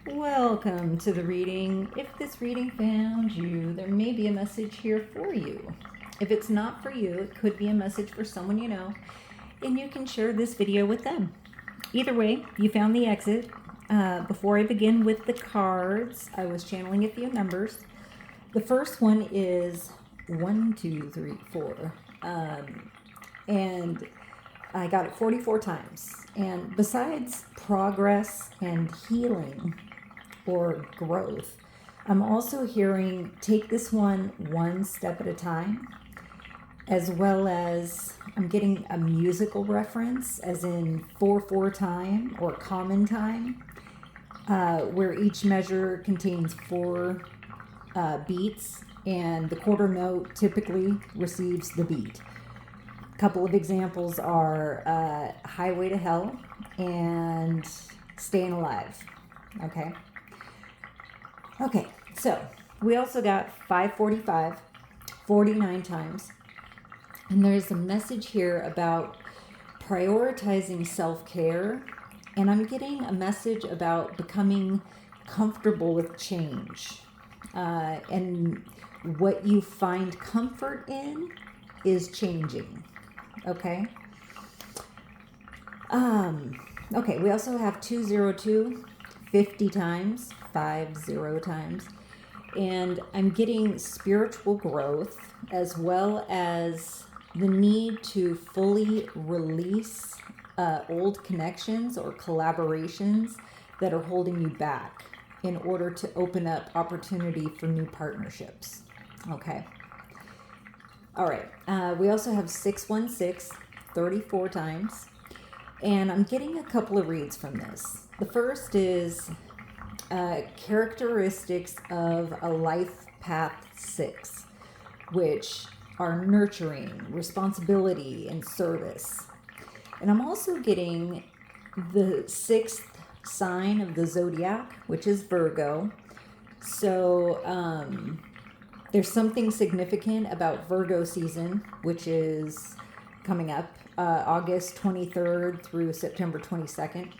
Welcome to the reading. If this reading found you, there may be a message here for you. If it's not for you, it could be a message for someone you know, and you can share this video with them. Either way, you found the exit. Before I begin with the cards, I was channeling a few numbers. The first one is 1, 2, 3, 4. And I got it 44 times. And besides progress and healing or growth, I'm also hearing take this one step at a time, as well as I'm getting a musical reference, as in 4/4 time or common time, where each measure contains 4 beats, and the quarter note typically receives the beat. A couple of examples are Highway to Hell and Staying Alive. Okay, so we also got 545, 49 times. And there's a message here about prioritizing self-care. And I'm getting a message about becoming comfortable with change. And what you find comfort in is changing. Okay. Okay, we also have 202, 50 times, 50 times. And I'm getting spiritual growth, as well as the need to fully release old connections or collaborations that are holding you back in order to open up opportunity for new partnerships. Okay. All right. We also have 616, 34 times. And I'm getting a couple of reads from this. The first is characteristics of a life path 6, which are nurturing, responsibility, and service. And I'm also getting the 6th sign of the zodiac, which is Virgo. So there's something significant about Virgo season, which is coming up August 23rd through September 22nd.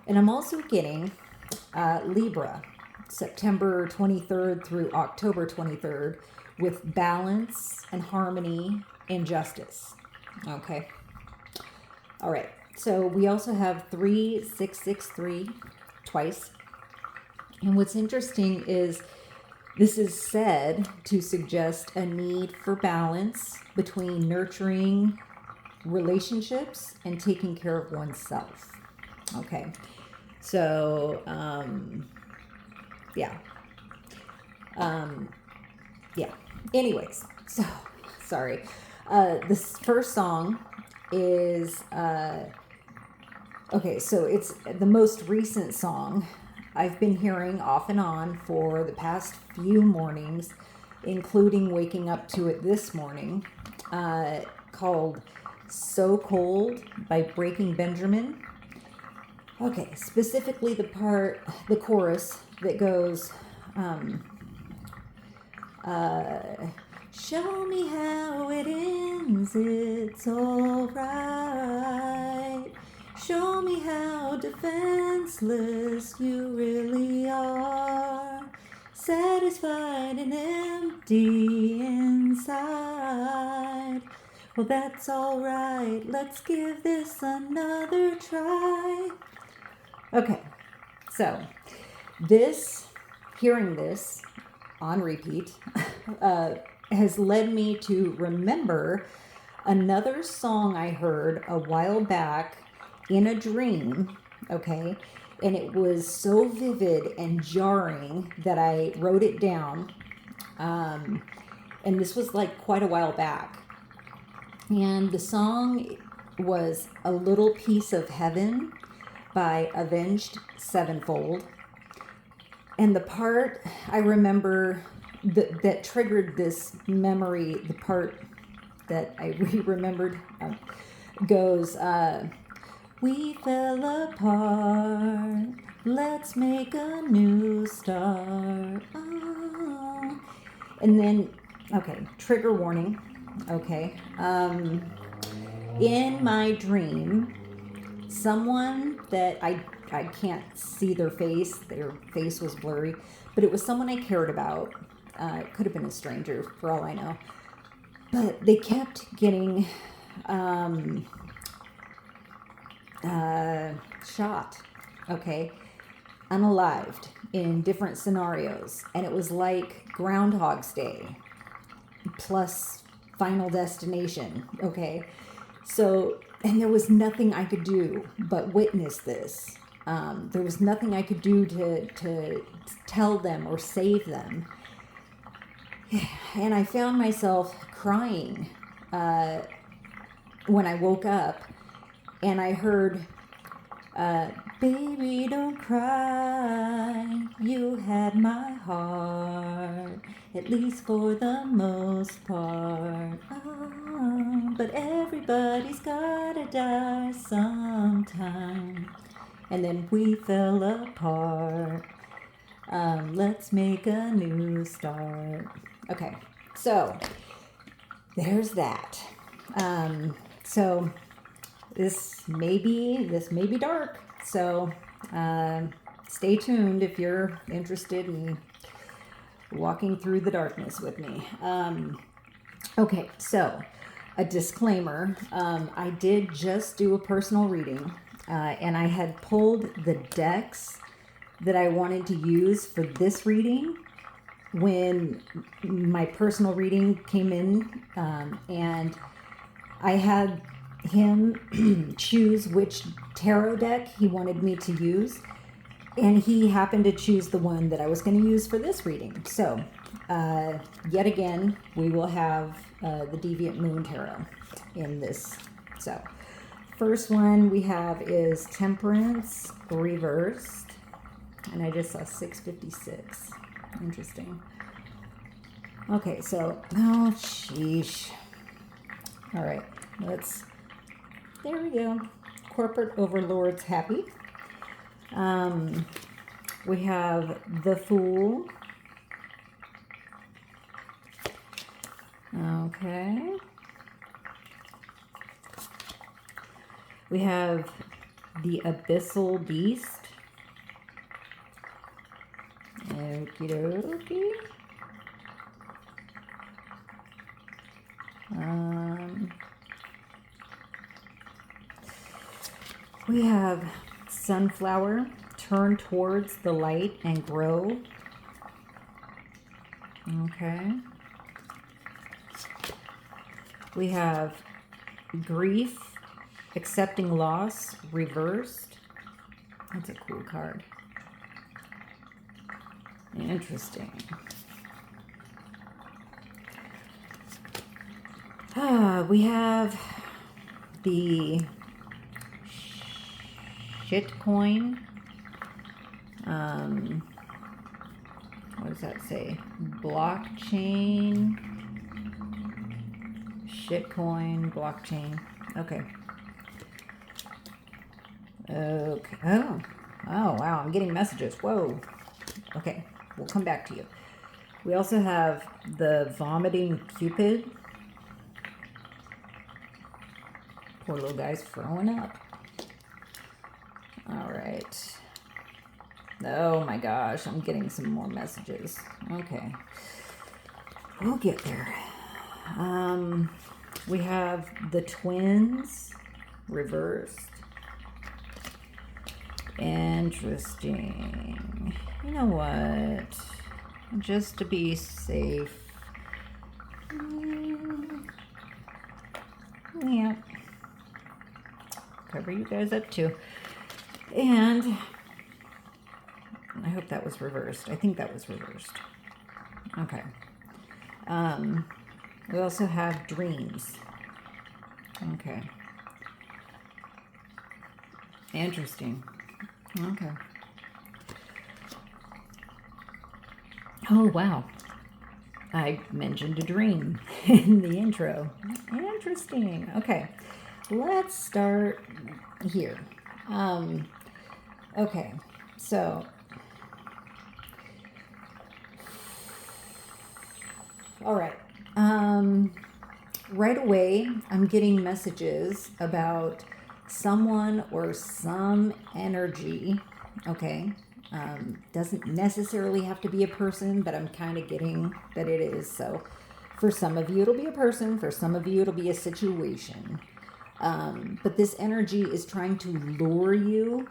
And I'm also getting Libra, September 23rd through October 23rd, with balance and harmony and justice. Okay. All right. So we also have 3663 twice. And what's interesting is this is said to suggest a need for balance between nurturing relationships and taking care of oneself. Okay. So, yeah. Anyways, so, sorry. This first song is, okay, so it's the most recent song I've been hearing off and on for the past few mornings, including waking up to it this morning, called So Cold by Breaking Benjamin. Okay, specifically the chorus that goes, show me how it ends, it's alright. Show me how defenseless you really are. Satisfied and empty inside. Well, that's alright, let's give this another try. Okay, so hearing this on repeat has led me to remember another song I heard a while back in a dream, okay? And it was so vivid and jarring that I wrote it down. And this was like quite a while back. And the song was A Little Piece of Heaven by Avenged Sevenfold. And the part I remember that triggered this memory, the part that I remembered goes, we fell apart, let's make a new start. Oh. And then, okay, trigger warning, okay. In my dream, someone that I I can't see their face. Their face was blurry, but it was someone I cared about. It could have been a stranger for all I know. But they kept getting shot, okay, unalived in different scenarios. And it was like Groundhog's Day plus Final Destination, okay? So, and there was nothing I could do but witness this. There was nothing I could do to tell them or save them. And I found myself crying when I woke up, and I heard, baby, don't cry, you had my heart, at least for the most part. Oh, but everybody's gotta die sometime. And then we fell apart. Let's make a new start. Okay, so there's that. So this may be dark. So stay tuned if you're interested in walking through the darkness with me. Okay, so a disclaimer. I did just do a personal reading, and I had pulled the decks that I wanted to use for this reading when my personal reading came in, and I had him choose which tarot deck he wanted me to use, and he happened to choose the one that I was going to use for this reading. So yet again, we will have the Deviant Moon Tarot in this. So first one we have is Temperance reversed, and I just saw 656. Interesting. Okay, so, oh, sheesh. All right, there we go. Corporate overlords happy. We have the Fool. Okay. We have the Abyssal Beast. Okie dokie. We have Sunflower, turn towards the light and grow. Okay. We have Grief, accepting loss, reversed. That's a cool card. Interesting. We have the Shitcoin. What does that say? Blockchain. Shitcoin, blockchain. Okay. Okay. Oh, wow. I'm getting messages. Whoa. Okay. We'll come back to you. We also have the Vomiting Cupid. Poor little guy's throwing up. All right. Oh my gosh, I'm getting some more messages. Okay. We'll get there. We have the Twins reversed. Interesting. You know what? Just to be safe. Yeah. Cover you guys up too. And I hope that was reversed. I think that was reversed. Okay. We also have Dreams. Okay. Interesting. Okay. Oh, wow. I mentioned a dream in the intro. Interesting. Okay. Let's start here. Okay. So, all right. Right away, I'm getting messages about someone or some energy, okay? Doesn't necessarily have to be a person, but I'm kind of getting that it is. So for some of you, it'll be a person. For some of you, it'll be a situation. But this energy is trying to lure you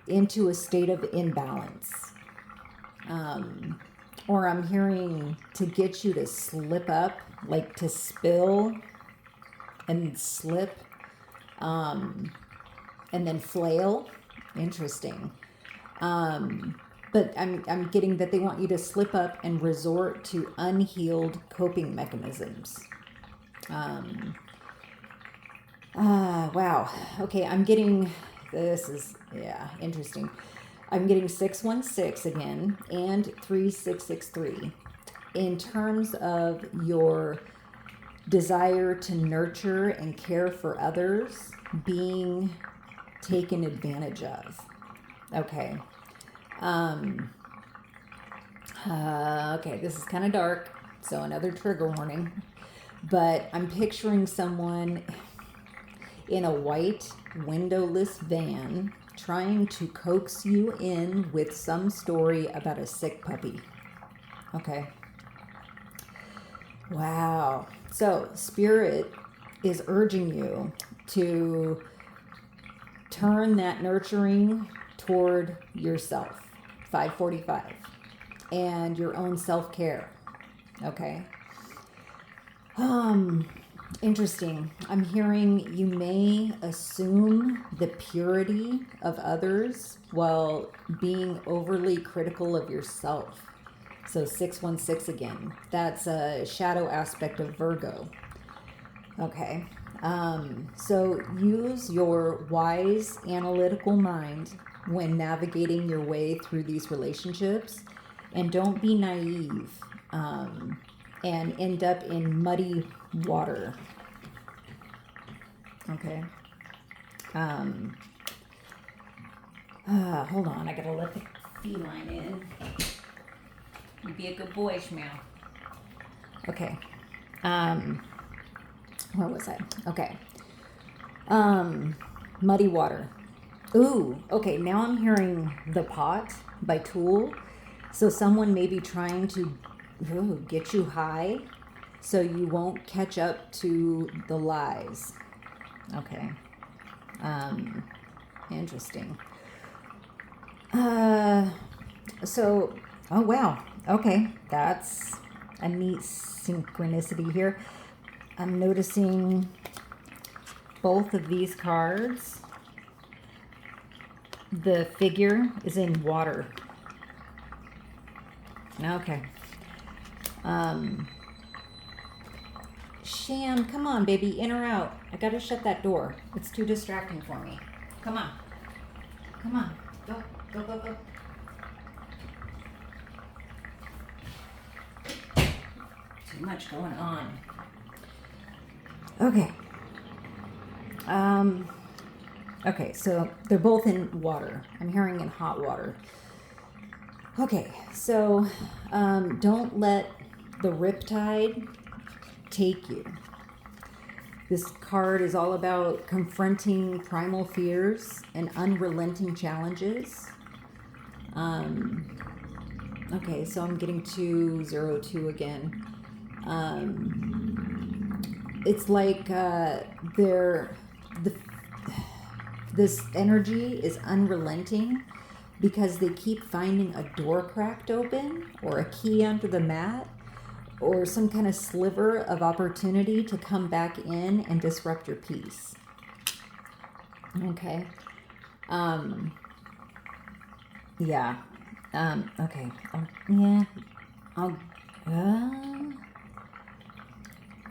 into a state of imbalance. Or I'm hearing to get you to slip up, like to spill and slip, and then flail. Interesting. But I'm getting that they want you to slip up and resort to unhealed coping mechanisms. Wow. Okay, I'm getting, this is, yeah, interesting. I'm getting 616 again and 3663 in terms of your desire to nurture and care for others being taken advantage of. Okay. Okay, this is kind of dark, so another trigger warning. But I'm picturing someone in a white windowless van trying to coax you in with some story about a sick puppy. Okay. Wow. So Spirit is urging you to turn that nurturing toward yourself, 545, and your own self-care. Okay. Interesting. I'm hearing you may assume the purity of others while being overly critical of yourself. So 616 again. That's a shadow aspect of Virgo. Okay. So use your wise analytical mind when navigating your way through these relationships, and don't be naive and end up in muddy water. Okay. Hold on, I gotta let the feline in. You be a good boy, Shmeow. Okay. Where was I? Okay. Muddy water. Ooh, okay, now I'm hearing The Pot by Tool. So someone may be trying to get you high so you won't catch up to the lies. Okay. Interesting. So, oh wow. Okay, that's a neat synchronicity here. I'm noticing both of these cards. The figure is in water. Okay. Sham, come on, baby, in or out? I gotta shut that door. It's too distracting for me. Come on. Come on. Go, go, go, go. Too much going on. Okay. Okay, so they're both in water. I'm hearing in hot water. Okay, so don't let the riptide take you. This card is all about confronting primal fears and unrelenting challenges. Okay, so I'm getting 202 again. It's like this energy is unrelenting because they keep finding a door cracked open or a key under the mat or some kind of sliver of opportunity to come back in and disrupt your peace. Okay. Yeah. Okay. Yeah.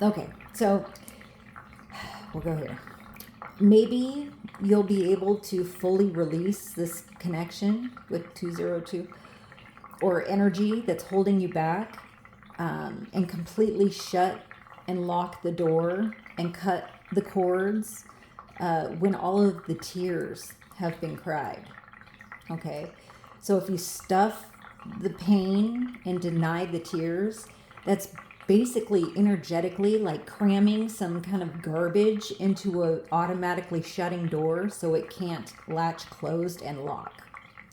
Okay. So we'll go here. Maybe you'll be able to fully release this connection with 202 or energy that's holding you back, and completely shut and lock the door and cut the cords when all of the tears have been cried. Okay, so if you stuff the pain and deny the tears, that's basically energetically like cramming some kind of garbage into a automatically shutting door so it can't latch closed and lock.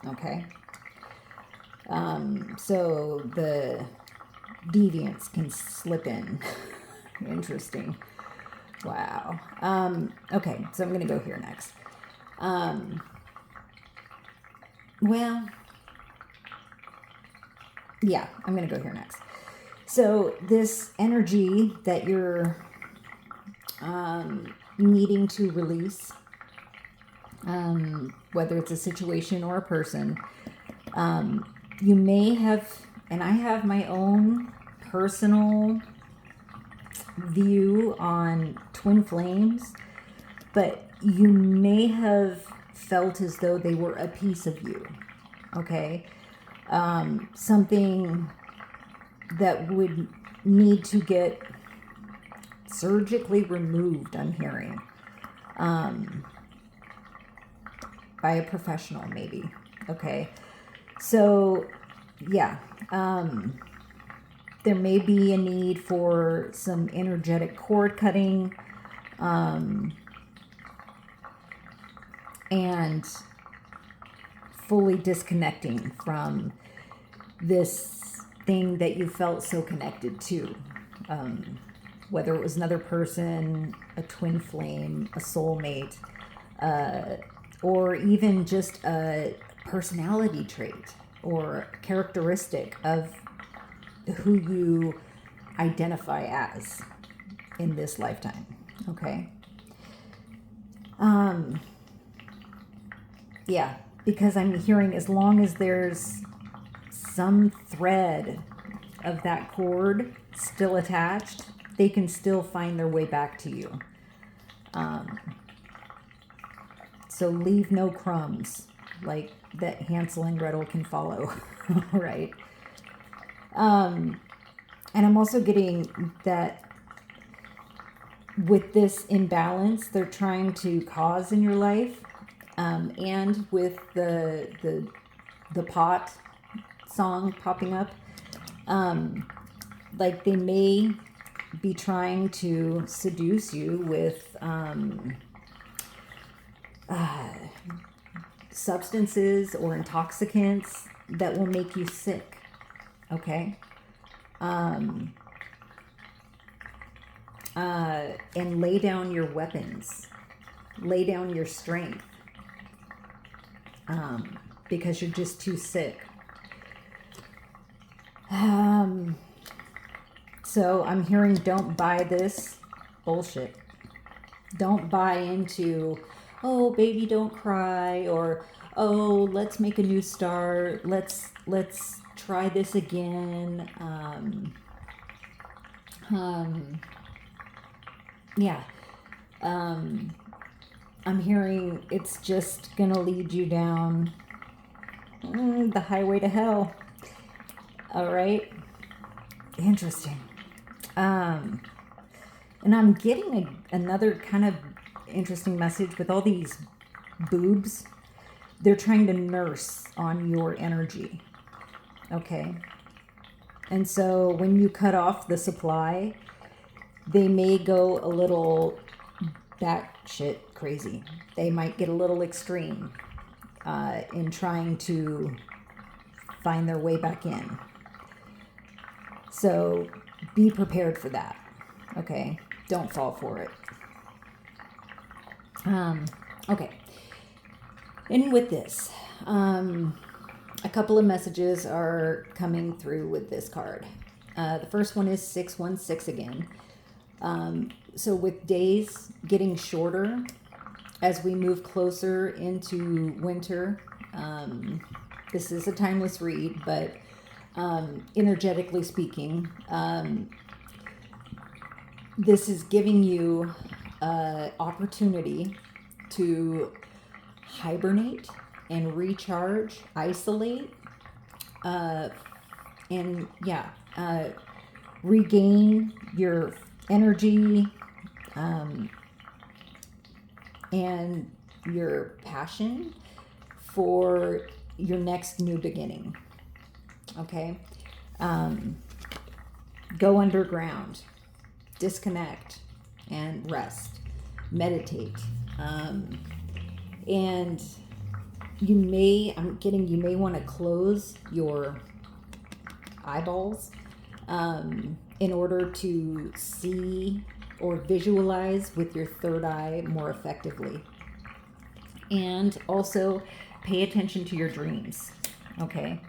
Okay. So the deviants can slip in. Interesting. Wow. Okay, so I'm going to go here next. Well, yeah, I'm going to go here next. So this energy that you're needing to release, whether it's a situation or a person, you may have, and I have my own personal view on twin flames, but you may have felt as though they were a piece of you. Okay. Something that would need to get surgically removed, I'm hearing, by a professional maybe. Okay. So yeah, there may be a need for some energetic cord cutting, and fully disconnecting from this thing that you felt so connected to, whether it was another person, a twin flame, a soulmate, or even just a personality trait or characteristic of who you identify as in this lifetime. Okay. Yeah, because I'm hearing as long as there's some thread of that cord still attached, they can still find their way back to you. So leave no crumbs, like that Hansel and Gretel can follow, right? And I'm also getting that with this imbalance they're trying to cause in your life, and with the pot song popping up, like they may be trying to seduce you with substances or intoxicants that will make you sick. Okay. And lay down your weapons, lay down your strength, because you're just too sick. So I'm hearing, don't buy this bullshit. Don't buy into, oh, baby, don't cry, or, oh, let's make a new start. Let's try this again. Yeah. I'm hearing it's just gonna lead you down the highway to hell. All right. Interesting. And I'm getting another kind of interesting message with all these boobs. They're trying to nurse on your energy. Okay. And so when you cut off the supply, they may go a little batshit crazy. They might get a little extreme in trying to find their way back in. So be prepared for that. Okay. Don't fall for it. Okay. And with this, a couple of messages are coming through with this card. The first one is 616 again. So with days getting shorter as we move closer into winter, this is a timeless read, but energetically speaking, this is giving you opportunity to hibernate and recharge, isolate, and regain your energy, and your passion for your next new beginning. Okay. go underground, disconnect, and rest, meditate. And you may want to close your eyeballs in order to see or visualize with your third eye more effectively. And also pay attention to your dreams. Okay.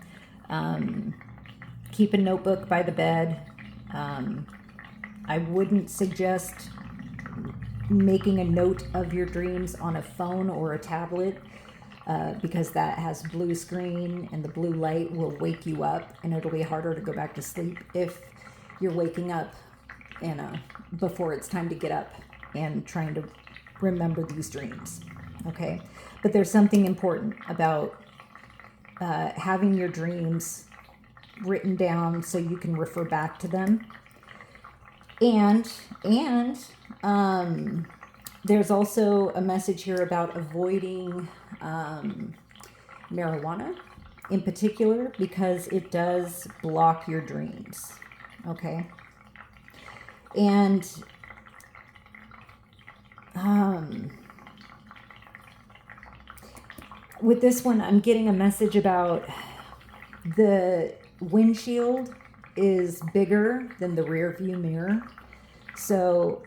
Keep a notebook by the bed. I wouldn't suggest making a note of your dreams on a phone or a tablet because that has blue screen and the blue light will wake you up, and it'll be harder to go back to sleep if you're waking up before it's time to get up and trying to remember these dreams. Okay, but there's something important about having your dreams written down so you can refer back to them. And there's also a message here about avoiding marijuana in particular because it does block your dreams. Okay. And with this one, I'm getting a message about the windshield is bigger than the rear view mirror. So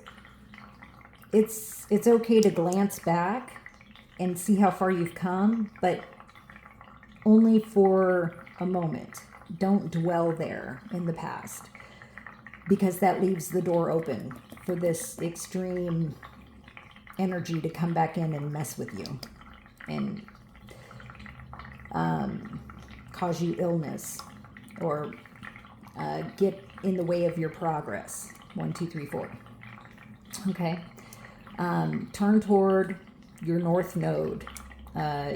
it's okay to glance back and see how far you've come, but only for a moment. Don't dwell there in the past because that leaves the door open for this extreme energy to come back in and mess with you and cause you illness or get in the way of your progress. 1, 2, 3, 4. Okay. Turn toward your north node,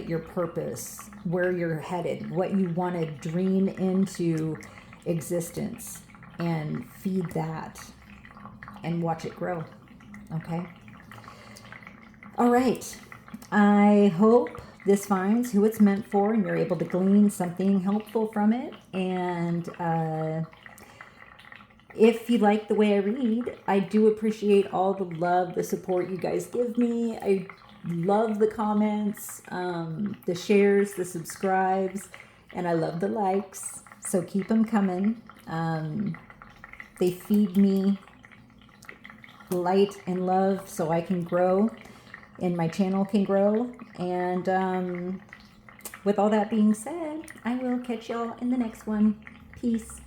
your purpose, where you're headed, what you want to dream into existence, and feed that and watch it grow. Okay. All right. I hope this finds who it's meant for and you're able to glean something helpful from it. And if you like the way I read, I do appreciate all the love, the support you guys give me. I love the comments, the shares, the subscribes, and I love the likes. So keep them coming. They feed me light and love so I can grow and my channel can grow. And with all that being said, I will catch y'all in the next one. Peace.